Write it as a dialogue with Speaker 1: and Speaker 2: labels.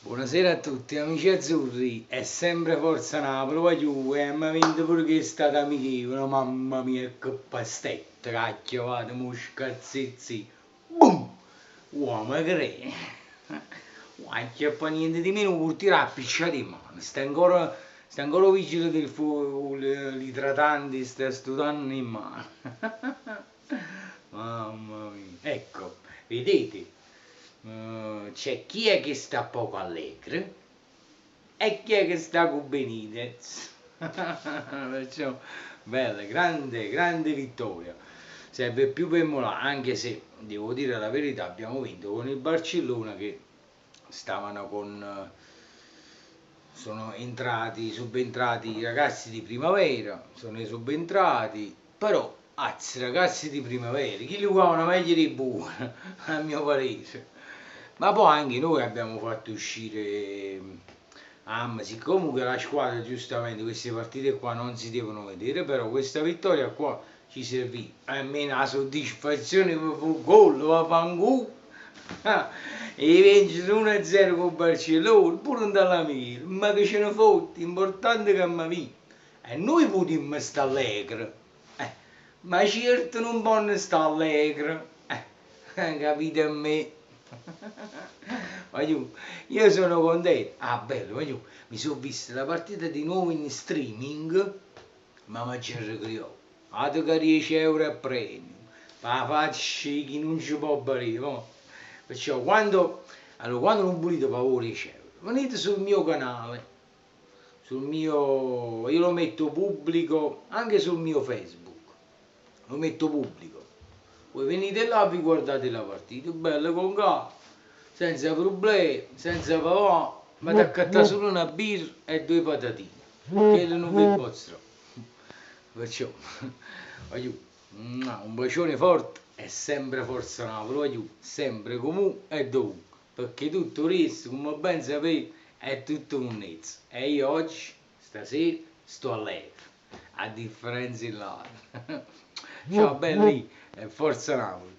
Speaker 1: Buonasera a tutti amici azzurri, è sempre Forza Napoli, voglio e mi ha vinto pure che è stata amichevole, mamma mia che pastetta, cacchio, vado, mosca, zizi, boom, uomo che cacchio, e poi niente di meno vuol tirare a picciare in mano, sta ancora vigile del fuoco, l'idratante, sta studando in mano, mamma mia, ecco, vedete? C'è chi è che sta poco allegro e chi è che sta con Benitez. Perciò, bella, grande vittoria. Serve più per molare, anche se devo dire la verità, abbiamo vinto con il Barcellona che stavano con. Sono subentrati i ragazzi di primavera, sono subentrati, però, anzi, ragazzi di primavera, chi li giocavano meglio di buono, a mio parere. Ma poi anche noi abbiamo fatto uscire Amsi, comunque la squadra giustamente queste partite qua non si devono vedere, però questa vittoria qua ci servì, almeno la soddisfazione per un gol, va fanculo, e vincere 1-0 con Barcellona, pure andare Milan, ma che ce ne fotte, importante che mi vinto. E noi potremmo stare allegri, ma certo non possono stare allegri, capite a me? Voglio, io sono contento. Ah, bello, voglio, mi sono visto la partita di nuovo in streaming, ma ci regriò. Altro che 10 euro a premio. Ma faccio chi non ci può barire, mo. Perciò quando non volete pagare 10 euro, venite sul mio canale, io lo metto pubblico anche sul mio Facebook, lo metto pubblico. Voi venite là e vi guardate la partita, bella con calma, senza problemi, senza papà, ma ti accatta solo una birra e due patatine, che non vi posso. Perciò, voglio, un bacione forte e sempre Forza Napoli, voglio, sempre comunque e dovunque, perché tutto il resto, come ben sapete, è tutto un nezzo. E io oggi, stasera, sto allegro, a differenza dell'altro. Ciao belli, e Forza Napoli.